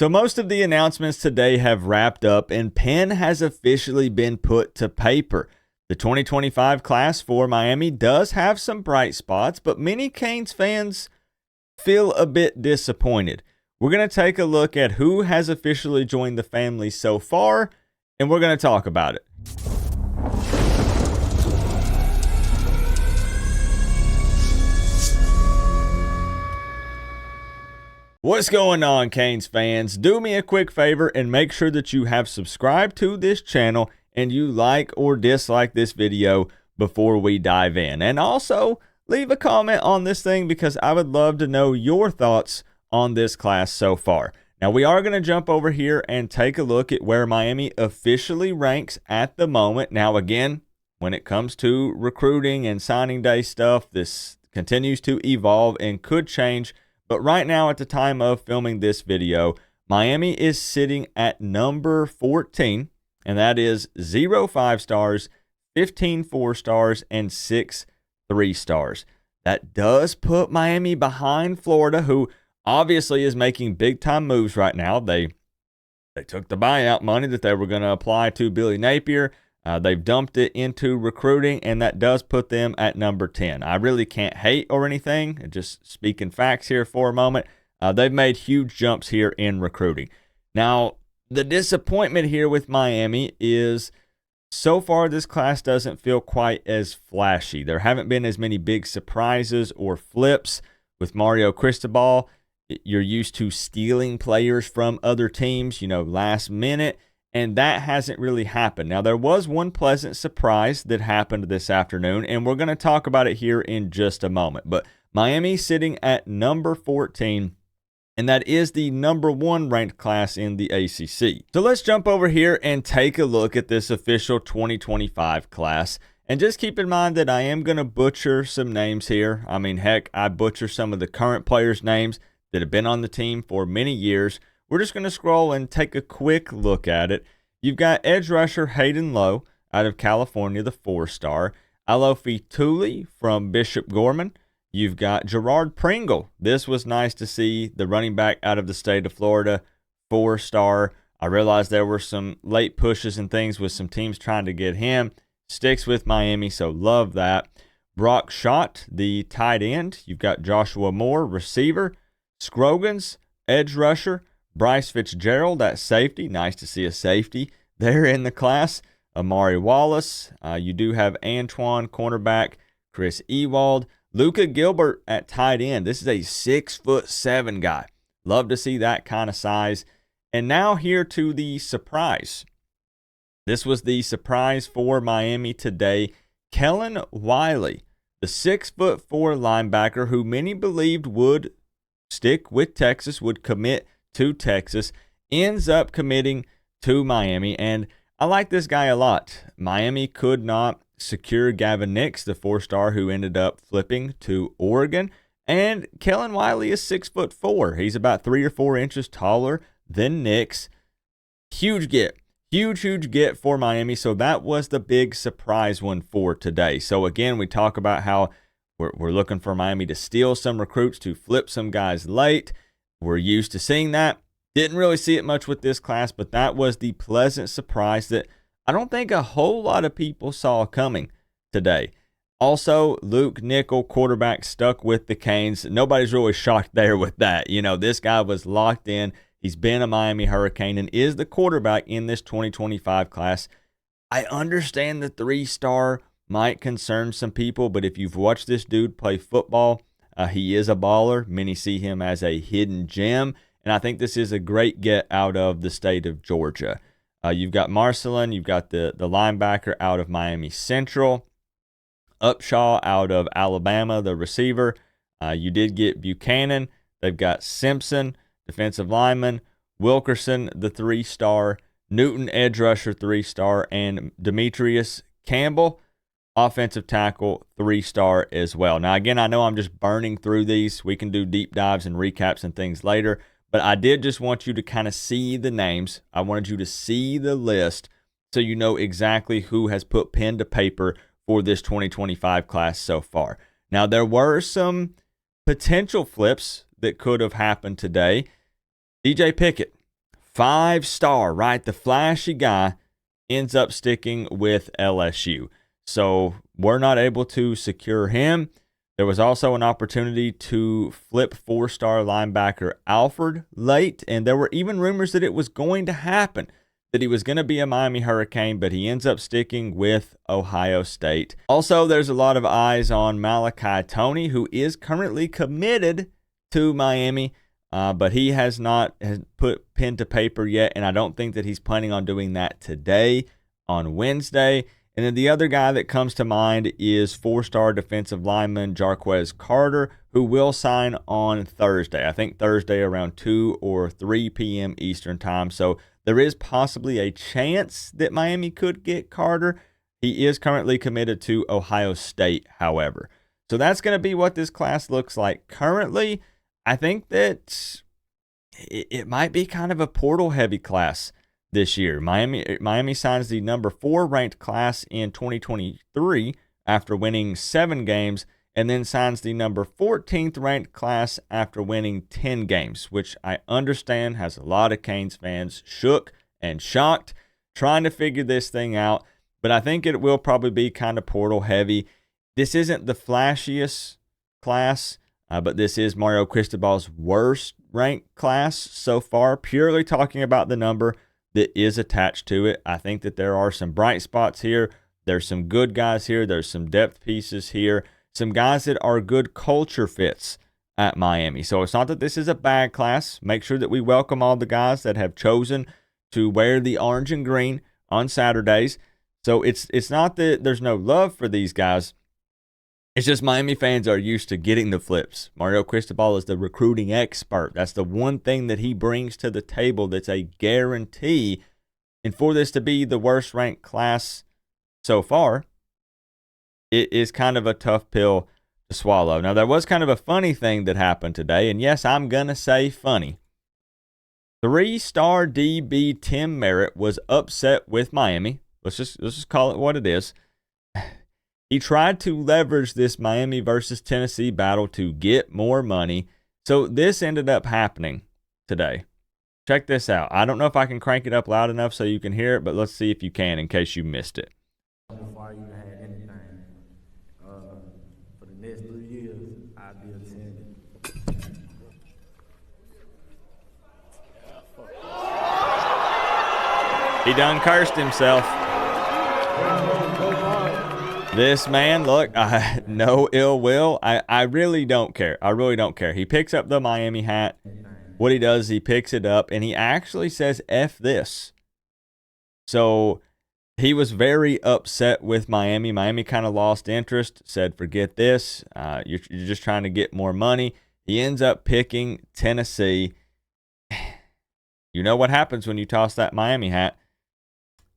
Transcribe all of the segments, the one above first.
So most of the announcements today have wrapped up and pen has officially been put to paper. The 2025 class for Miami does have some bright spots, but many Canes fans feel a bit disappointed. We're going to take a look at who has officially joined the family so far, and we're going to talk about it. What's going on, Canes fans? Do me a quick favor and make sure that you have subscribed to this channel and you like or dislike this video before we dive in. And also, leave a comment on this thing because I would love to know your thoughts on this class so far. Now, we are going to jump over here and take a look at where Miami officially ranks at the moment. Now, again, when it comes to recruiting and signing day stuff, this continues to evolve and could change. But right now, at the time of filming this video, Miami is sitting at number 14, and that is 0 5 stars, 15 4 stars, and 6 3 stars. That does put Miami behind Florida, who obviously is making big-time moves right now. They took the buyout money that they were going to apply to Billy Napier. They've dumped it into recruiting, and that does put them at number 10. I really can't hate or anything. Just speaking facts here for a moment. They've made huge jumps here in recruiting. Now, the disappointment here with Miami is so far this class doesn't feel quite as flashy. There haven't been as many big surprises or flips. With Mario Cristobal, you're used to stealing players from other teams, last minute. And that hasn't really happened. Now, there was one pleasant surprise that happened this afternoon, and we're going to talk about it here in just a moment. But Miami sitting at number 14, and that is the number 1 ranked class in the ACC. So let's jump over here and take a look at this official 2025 class. And just keep in mind that I am going to butcher some names here. I mean, heck, I butcher some of the current players' names that have been on the team for many years. We're just going to scroll and take a quick look at it. You've got edge rusher Hayden Lowe out of California, the 4-star. Alofi Tooley from Bishop Gorman. You've got Gerard Pringle. This was nice to see, the running back out of the state of Florida, 4-star. I realized there were some late pushes and things with some teams trying to get him. Sticks with Miami, so love that. Brock Schott, the tight end. You've got Joshua Moore, receiver. Scroggins, edge rusher. Bryce Fitzgerald at safety. Nice to see a safety there in the class. Amari Wallace. You do have Antoine, cornerback. Chris Ewald. Luca Gilbert at tight end. This is a 6'7" guy. Love to see that kind of size. And now here to the surprise. This was the surprise for Miami today. Kellen Wiley, the 6'4" linebacker who many believed would stick with Texas, would commit to Texas, ends up committing to Miami, and I like this guy a lot. Miami could not secure Gavin Nix, the 4-star who ended up flipping to Oregon, and Kellen Wiley is 6'4". He's about 3 or 4 inches taller than Nix. Huge get. Huge get for Miami, so that was the big surprise one for today. So again, we talk about how we're looking for Miami to steal some recruits, to flip some guys late. We're used to seeing that. Didn't really see it much with this class, but that was the pleasant surprise that I don't think a whole lot of people saw coming today. Also, Luke Nickel, quarterback, stuck with the Canes. Nobody's really shocked there with that. This guy was locked in. He's been a Miami Hurricane and is the quarterback in this 2025 class. I understand the 3-star might concern some people, but if you've watched this dude play football, he is a baller. Many see him as a hidden gem, and I think this is a great get out of the state of Georgia. You've got Marcelin. You've got the linebacker out of Miami Central. Upshaw out of Alabama, the receiver. You did get Buchanan. They've got Simpson, defensive lineman. Wilkerson, the 3-star. Newton, edge rusher, 3-star. And Demetrius Campbell, offensive tackle, 3-star as well. Now, again, I know I'm just burning through these. We can do deep dives and recaps and things later, but I did just want you to kind of see the names. I wanted you to see the list so you know exactly who has put pen to paper for this 2025 class so far. Now, there were some potential flips that could have happened today. DJ Pickett, 5-star, right? The flashy guy ends up sticking with LSU. So we're not able to secure him. There was also an opportunity to flip 4-star linebacker Alfred late, and there were even rumors that it was going to happen, that he was going to be a Miami Hurricane, but he ends up sticking with Ohio State. Also, there's a lot of eyes on Malachi Toney, who is currently committed to Miami, but he has not put pen to paper yet, and I don't think that he's planning on doing that today on Wednesday. And then the other guy that comes to mind is 4-star defensive lineman Jarquez Carter, who will sign on Thursday. I think Thursday around 2 or 3 p.m. Eastern time. So there is possibly a chance that Miami could get Carter. He is currently committed to Ohio State, however. So that's going to be what this class looks like currently. I think that it might be kind of a portal-heavy class this year. Miami signs the number 4 ranked class in 2023 after winning 7 games, and then signs the number 14th ranked class after winning 10 games, which I understand has a lot of Canes fans shook and shocked, trying to figure this thing out. But I think it will probably be kind of portal heavy. This isn't the flashiest class, but this is Mario Cristobal's worst ranked class so far, purely talking about the number that is attached to it. I think that there are some bright spots here. There's some good guys here. There's some depth pieces here. Some guys that are good culture fits at Miami. So it's not that this is a bad class. Make sure that we welcome all the guys that have chosen to wear the orange and green on Saturdays. So it's not that there's no love for these guys. It's just Miami fans are used to getting the flips. Mario Cristobal is the recruiting expert. That's the one thing that he brings to the table that's a guarantee. And for this to be the worst ranked class so far, it is kind of a tough pill to swallow. Now, there was kind of a funny thing that happened today. And yes, I'm going to say funny. 3-star DB Tim Merritt was upset with Miami. Let's just call it what it is. He tried to leverage this Miami versus Tennessee battle to get more money. So this ended up happening today. Check this out. I don't know if I can crank it up loud enough so you can hear it, but let's see if you can in case you missed it. Before I even had anything, for the next 3 years, I'll be attending. He done cursed himself. This man, look, no ill will. I really don't care. I really don't care. He picks up the Miami hat. What he does, he picks it up, and he actually says, F this. So he was very upset with Miami. Miami kind of lost interest, said, forget this. You're just trying to get more money. He ends up picking Tennessee. You know what happens when you toss that Miami hat.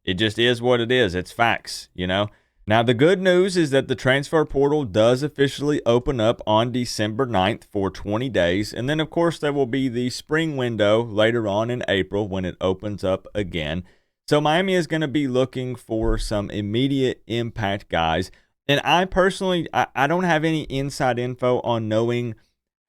It just is what it is. It's facts, you know. Now, the good news is that the transfer portal does officially open up on December 9th for 20 days. And then, of course, there will be the spring window later on in April when it opens up again. So Miami is going to be looking for some immediate impact guys. And I personally, I don't have any inside info on knowing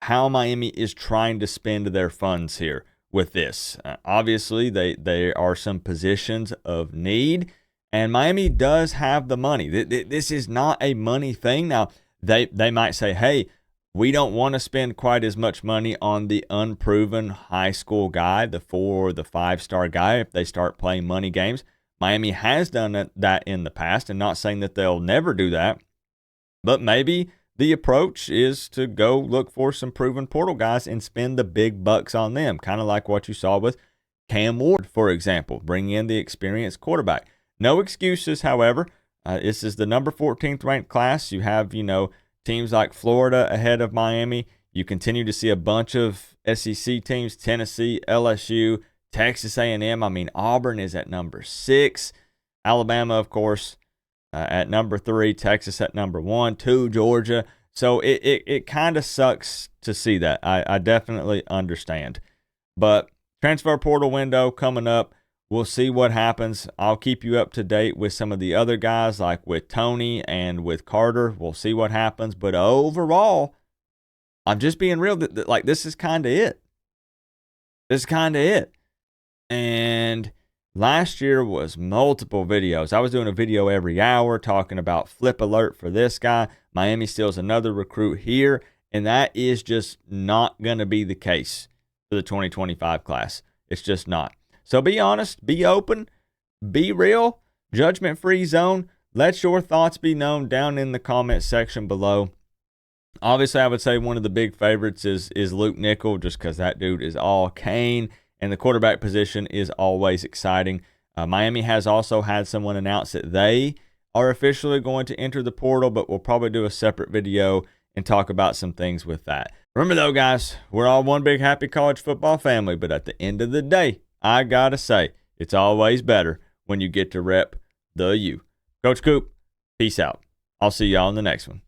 how Miami is trying to spend their funds here with this. Obviously, there are some positions of need. And Miami does have the money. This is not a money thing. Now, they might say, hey, we don't want to spend quite as much money on the unproven high school guy, the 4 or the 5-star guy, if they start playing money games. Miami has done that in the past, and not saying that they'll never do that. But maybe the approach is to go look for some proven portal guys and spend the big bucks on them, kind of like what you saw with Cam Ward, for example, bring in the experienced quarterback. No excuses, however. This is the number 14th ranked class. You have, teams like Florida ahead of Miami. You continue to see a bunch of SEC teams, Tennessee, LSU, Texas A&M. I mean, Auburn is at number 6. Alabama, of course, at number 3. Texas at number 1. 2, Georgia. So it kind of sucks to see that. I definitely understand. But transfer portal window coming up. We'll see what happens. I'll keep you up to date with some of the other guys, like with Toney and with Carter. We'll see what happens. But overall, I'm just being real. Like, this is kind of it. This is kind of it. And last year was multiple videos. I was doing a video every hour talking about flip alert for this guy. Miami steals another recruit here. And that is just not going to be the case for the 2025 class. It's just not. So be honest, be open, be real, judgment-free zone. Let your thoughts be known down in the comment section below. Obviously, I would say one of the big favorites is Luke Nickel, just because that dude is all cane, and the quarterback position is always exciting. Miami has also had someone announce that they are officially going to enter the portal, but we'll probably do a separate video and talk about some things with that. Remember though, guys, we're all one big happy college football family, but at the end of the day, I gotta say, it's always better when you get to rep the U. Coach Coop, peace out. I'll see y'all in the next one.